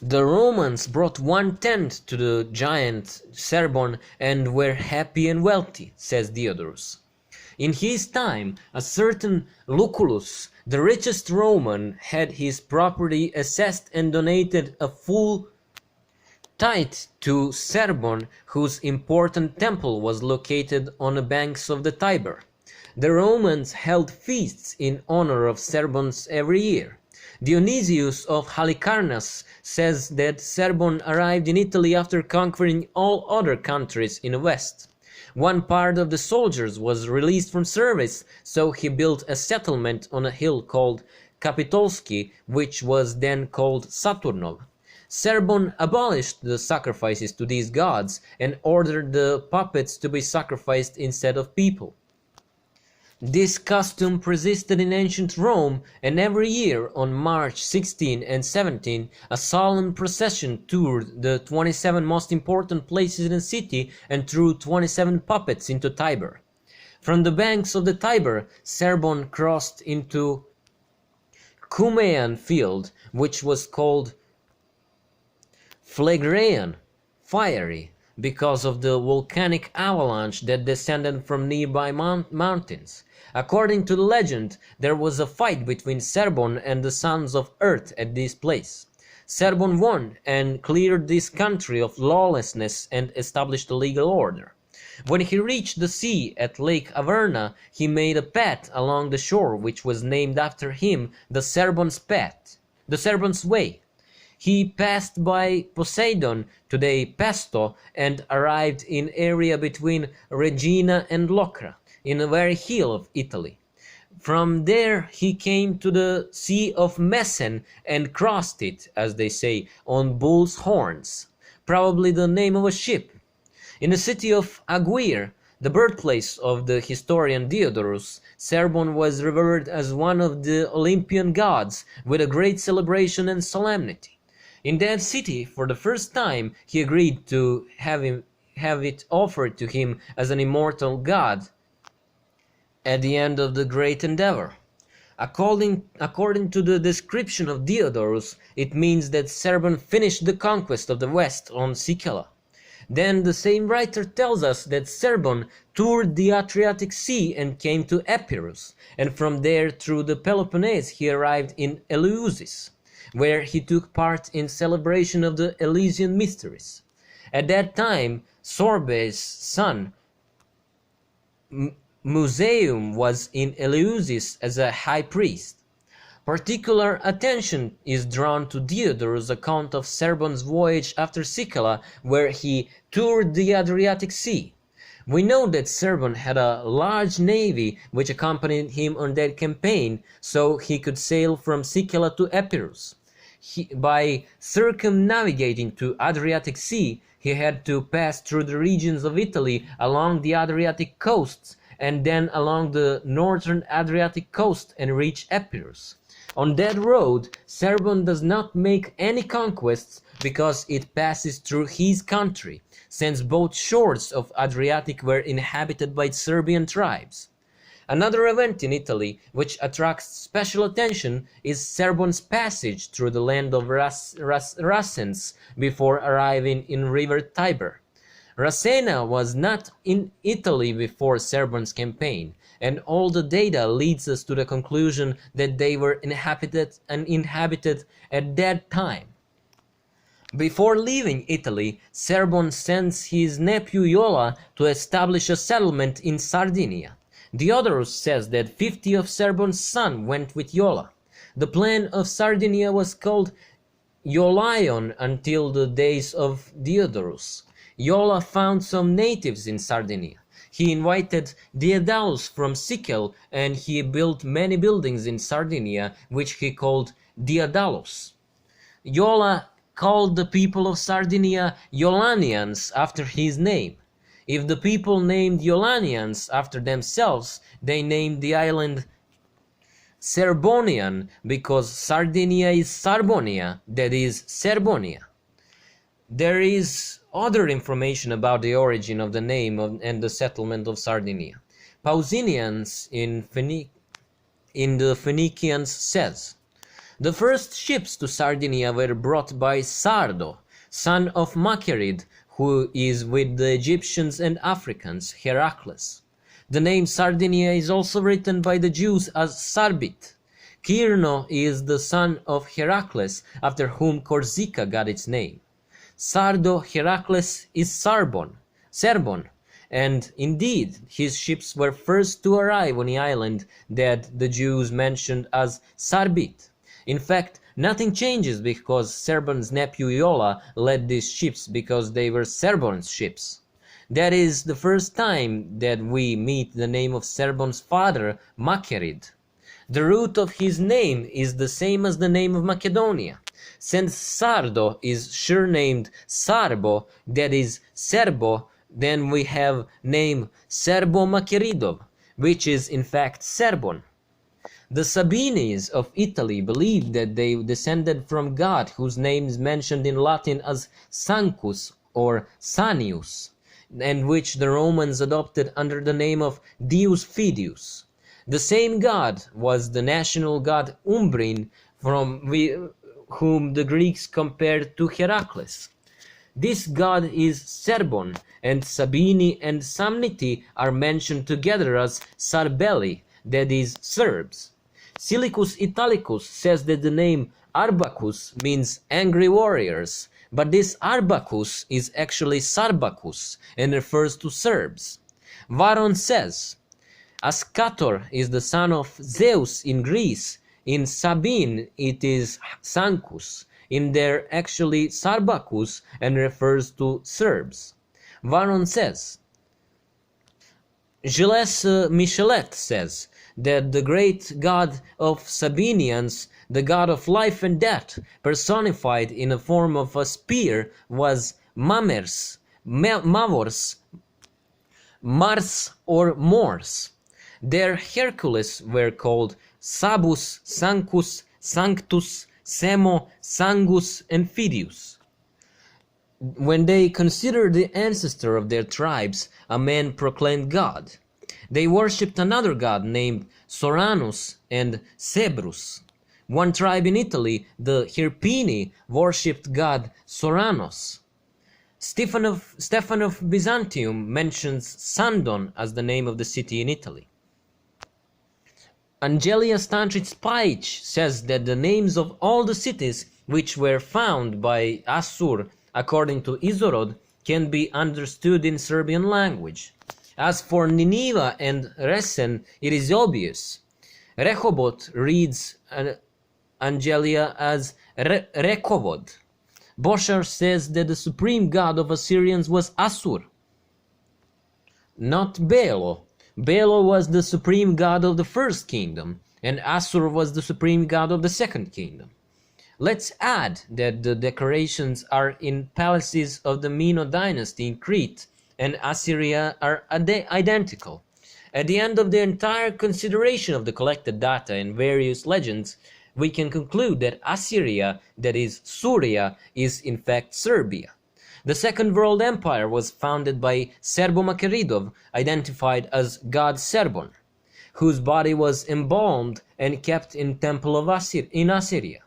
The Romans brought 1/10 to the giant Serbon and were happy and wealthy, says Diodorus. In his time, a certain Lucullus, the richest Roman, had his property assessed and donated a full tithe to Serbon, whose important temple was located on the banks of the Tiber. The Romans held feasts in honor of Serbons every year. Dionysius of Halicarnas says that Serbon arrived in Italy after conquering all other countries in the west. One part of the soldiers was released from service, so he built a settlement on a hill called Kapitolski, which was then called Saturnov. Serbon abolished the sacrifices to these gods and ordered the puppets to be sacrificed instead of people. This custom persisted in ancient Rome, and every year on March 16 and 17 a solemn procession toured the 27 most important places in the city and threw 27 puppets into Tiber. From the banks of the Tiber, Serbon crossed into Cumaean field, which was called Phlegraean, fiery, because of the volcanic avalanche that descended from nearby mountains. According to the legend, there was a fight between Serbon and the sons of Earth at this place. Serbon won and cleared this country of lawlessness and established a legal order. When he reached the sea at Lake Averna, he made a path along the shore which was named after him, the Serbon's Path, the Serbon's Way. He passed by Poseidon, today Pesto, and arrived in area between Regina and Locra, in the very heel of Italy. From there he came to the Sea of Mesen and crossed it, as they say, on bull's horns, probably the name of a ship. In the city of Aguirre, the birthplace of the historian Diodorus, Serbon was revered as one of the Olympian gods, with a great celebration and solemnity. In that city, for the first time, he agreed to have it offered to him as an immortal god at the end of the great endeavor. According to the description of Diodorus, it means that Serbon finished the conquest of the west on Sicela. Then the same writer tells us that Serbon toured the Adriatic Sea and came to Epirus, and from there through the Peloponnese he arrived in Eleusis, where he took part in celebration of the Elysian Mysteries. At that time, Sorbe's son Museum was in Eleusis as a high priest. Particular attention is drawn to Diodorus' account of Serbon's voyage after Sicela, where he toured the Adriatic Sea. We know that Serbon had a large navy which accompanied him on that campaign, so he could sail from Sicela to Epirus. By circumnavigating to Adriatic Sea, he had to pass through the regions of Italy along the Adriatic coasts and then along the northern Adriatic coast and reach Epirus. On that road, Serbon does not make any conquests because it passes through his country, since both shores of Adriatic were inhabited by Serbian tribes. Another event in Italy which attracts special attention is Serbon's passage through the land of Racens before arriving in river Tiber. Ravenna was not in Italy before Serbon's campaign, and all the data leads us to the conclusion that they were inhabited at that time. Before leaving Italy, Serbon sends his nephew Jola to establish a settlement in Sardinia. Diodorus says that 50 of Serbon's sons went with Jola. The plan of Sardinia was called Iolaion until the days of Diodorus. Jola found some natives in Sardinia. He invited Daedalus from Sicel, and he built many buildings in Sardinia, which he called Daedalus. Jola called the people of Sardinia Iolanians after his name. If the people named Iolanians after themselves, they named the island Serbonian, because Sardinia is Sarbonia, that is Serbonia. There is other information about the origin of the name and the settlement of Sardinia. Pausanias in the Phoenicians says, The first ships to Sardinia were brought by Sardo, son of Macharid, who is with the Egyptians and Africans, Heracles. The name Sardinia is also written by the Jews as Sarbit. Kirno is the son of Heracles, after whom Corsica got its name. Sardo Heracles is Serbon, and indeed his ships were first to arrive on the island that the Jews mentioned as Sarbit. In fact, nothing changes because Serbon's nephew Iola led these ships because they were Serbon's ships. That is the first time that we meet the name of Serbon's father, Macharid. The root of his name is the same as the name of Macedonia. Since Sardo is surnamed Sarbo, that is Serbo, then we have name Serbo-Macharidov, which is in fact Serbon. The Sabines of Italy believed that they descended from God, whose name is mentioned in Latin as Sancus or Sanius, and which the Romans adopted under the name of Deus Fidius. The same god was the national god Umbrin, from whom the Greeks compared to Heracles. This god is Serbon, and Sabini and Samniti are mentioned together as Sarbeli, that is, Serbs. Silicus Italicus says that the name Arbacus means angry warriors, but this Arbacus is actually Sarbacus and refers to Serbs. Varon says, Ascator is the son of Zeus in Greece. In Sabine it is Sancus. In there actually Sarbacus and refers to Serbs. Varon says, Gilles Michelet says that the great god of Sabinians, the god of life and death, personified in the form of a spear, was Mavors, Mars or Mors. Their Hercules were called Sabus, Sancus, Sanctus, Semo, Sangus, and Fidius. When they considered the ancestor of their tribes, a man proclaimed God. They worshipped another god named Soranus and Sebrus. One tribe in Italy, the Hirpini, worshipped god Soranos. Stephen of Byzantium mentions Sandon as the name of the city in Italy. Angelia Stančić-Pajić says that the names of all the cities which were found by Assur, according to Izorod, can be understood in Serbian language. As for Nineveh and Resen, it is obvious. Rehoboth reads Angelia as Rekovod. Boshar says that the supreme god of Assyrians was Assur, not Belo. Belo was the supreme god of the first kingdom, and Assur was the supreme god of the second kingdom. Let's add that the decorations are in palaces of the Mino dynasty in Crete and Assyria are identical. At the end of the entire consideration of the collected data and various legends, we can conclude that Assyria, that is Suria, is in fact Serbia. The Second World Empire was founded by Serbo-Macharidov, identified as god Serbon, whose body was embalmed and kept in temple of in Assyria.